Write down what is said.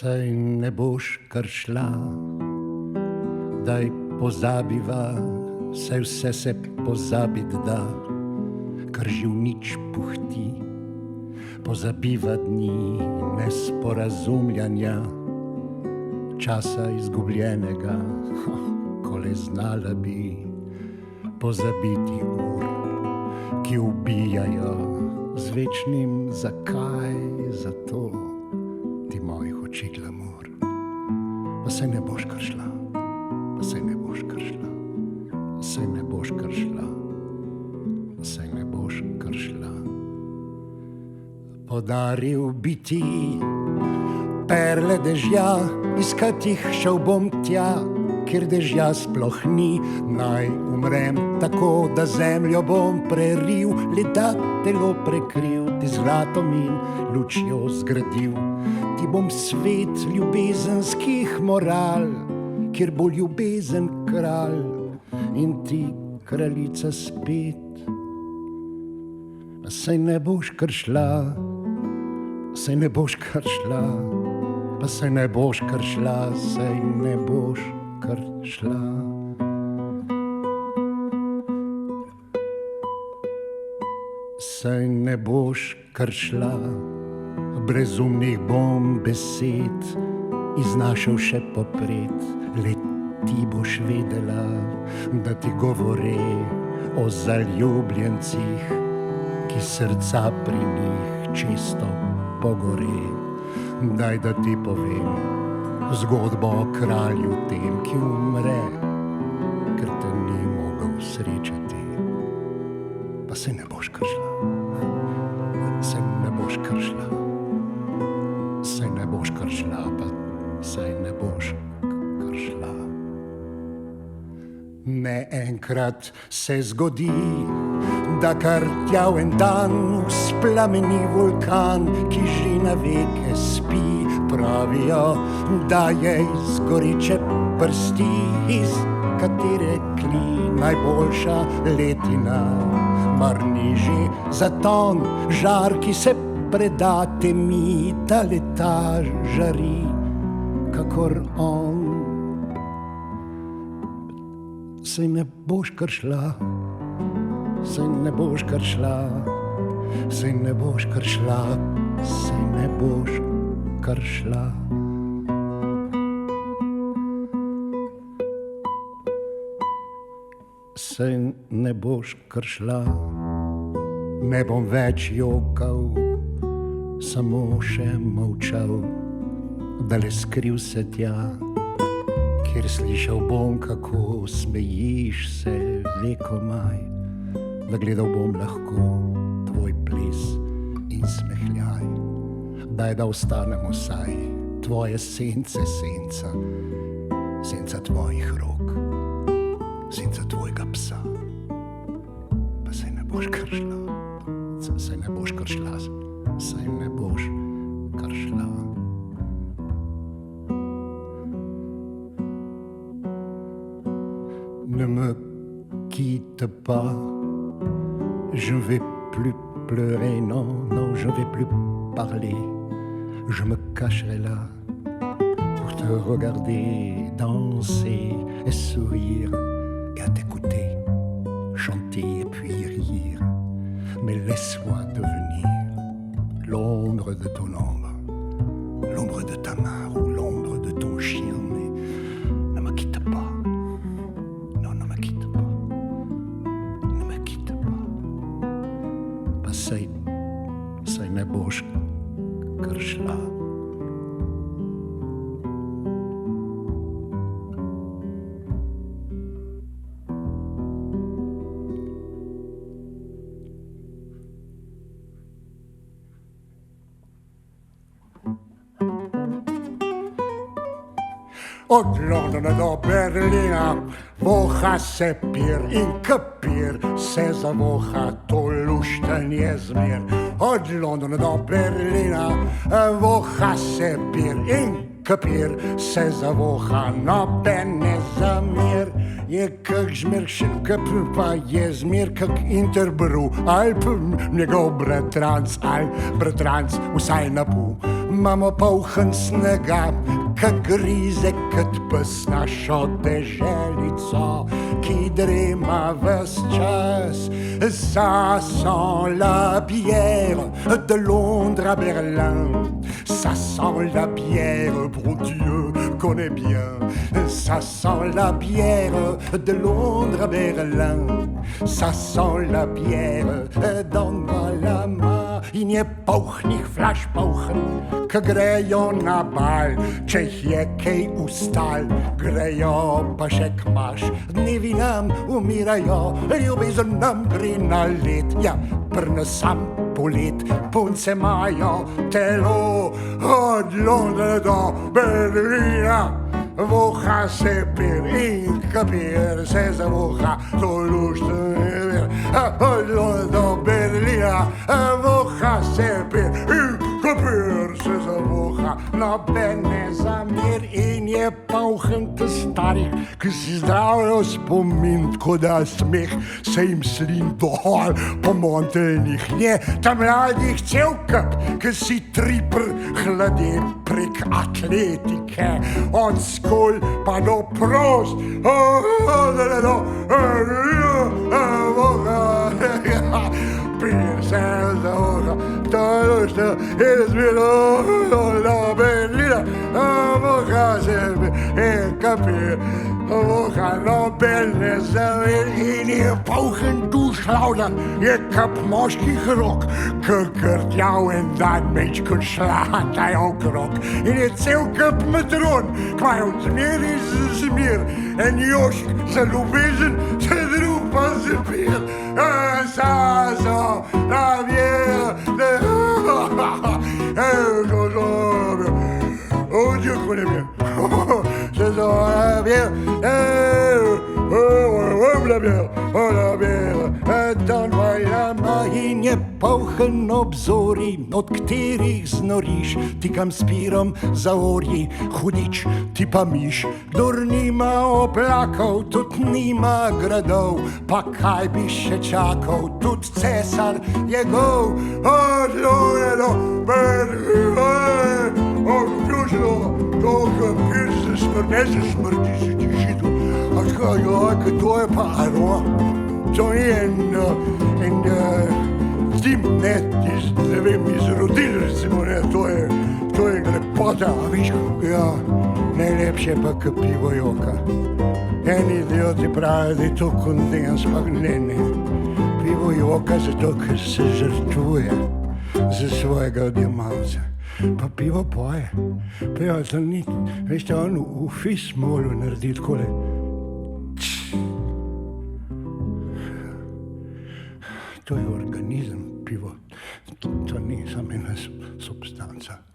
Saj ne boš kar šla, daj pozabiva, saj vse se pozabiti da, kar že v nič puhti. Pozabiva dni nesporazumljanja, časa izgubljenega, ko le znala bi pozabiti ur, ki ubijajo z večnim zakaj, zato ti mojih oči glamur. Pa saj ne boš kar šla, pa saj ne boš kar šla, saj ne boš kar šla, saj ne boš kar šla. Podaril bi ti perle dežja, iskat jih šel bom tja, kjer dežja sploh ni. Naj umrem tako, da zemljo bom preril, le da telo prekril, ti zlatom in lučjo zgradil. Ti bom svet ljubezenskih moral, kjer bo ljubezen kralj in ti kraljica spet. Saj ne boš kar šla, saj ne boš kar šla, pa saj ne boš kar šla, saj ne boš kar šla. Saj ne boš kar šla, brezumnih bom besed iznašel še popred, le ti boš vedela, da ti govore o zaljubljencih, ki srca pri njih čisto pogore. Daj, da ti povem zgodbo o kralju tem, ki umre, ker te ni mogel srečati. Pa se ne boš kar šla, se ne boš kar šla, se ne boš kar šla, pa se ne boš kar šla. Ne enkrat se zgodi, da kar tja v en dan vzplameni vulkan, ki že na veke spi. Pravijo, da je iz goreče prsti, iz katere kli najboljša letina. Mar ni že zaton, žar, ki se preda temi, ta leta žari, kakor on. Saj ne boš kar šla, saj ne boš kar šla, saj ne boš kar šla, saj ne boš kar šla. Saj ne boš kar šla, ne bom več jokal, samo še molčal, da le skriv se tja, kjer slišal bom, kako smejiš se vekomaj, da gledal bom lahko tvoj ples in smehljaj. Daj, da ostanemo saj tvoje sence, senca, senca tvojih rok, senca tvojega psa. Pa saj ne boš kar šla, saj ne boš kar šla, saj ne boš kar šla. Ne me quitte pas, je ne vais plus pleurer, non, non, je ne vais plus parler. Je me cacherai là pour te regarder danser et sourire et à t'écouter chanter et puis rire. Mais laisse-moi devenir l'ombre de ton ombre, l'ombre de ta main ou l'ombre de ton chien. Mais ne me quitte pas, non, ne me quitte pas, ne me quitte pas. Pa saj ne boš kar šla. Od Londona do Berlina voha se pir in kapir se zavoha to luštanje zmer. Od Londona do Berlina voha se pir in kapir se zavoha noben ne zamir. Je kak žmer še pa je zmer kak interbru ali njegov bratranc vsaj na pol. imamo polhen snega, ki grize kot pes našo deželico, ki drema ves čas. Ça sent la bière de Londres à Berlin. Ça sent la bière, bon Dieu, connaît bien. Ça sent la bière de Londres à Berlin. Ça sent la bière dans la main. I nie połchnich flash połchen, ki grejo na bal. Čehje kej ustal, grejo pa še kmaš. Dnevi nam umirajo, ljubezen nam gre na let. Ja, prnesam polet, punce imajo telo od Londra do Berlina. Voha se pir in kapir se zavoha, to luštno je vir. Od Londra do Berlina, voha se pir in kapir se zavoha. Noben ne zamir in je polhen te starih, ki si zdravijo spomin, tako da smeh se jim slin dol po montenih. Nje ta mladih cel kup, ki si tripr hlade prek atletike, od skol pa do prost. Pir se zavoha, to luštno je zvilo do Berlina. Voha se pir in kapir, voha noben ne zavir in je polhen dušlavda, je kap moških rok, ki krtjav en dan mečkot šlatajo okrog. In je cel kap matron, kmajo zmer, en jošk za ljubezen, se drug pa za pir. Ça sent la bière de... Oh Dieu, connais bien. Ça sent la bière. La bière, la bière. Donvaj la main je polhen obzori, od katerih znoriš, ti kam s pirom za orji, hudič, ti pa miš. Kdor nima oblakov, tudi nima gradov, pa kaj bi še čakal, tudi cesar njegov. Od Londra do Berlina, od ključno, to kapir se smrdi se ti židu. A tako, joj, to je pa aro. To je en zdim, ne vem, iz rodil, recimo, ne, to je lepota, a viš, ja, najlepše pa k pivo joka. Eni idioti pravijo, da je to kondens, pa ne. Pivo joka zato, ker se žrtvuje za svojega odjemalca. Pa pivo poje, pivo to ni, veste, on v fismolu naredi takole. To je organizem, pivo, to ni samo ena substanca.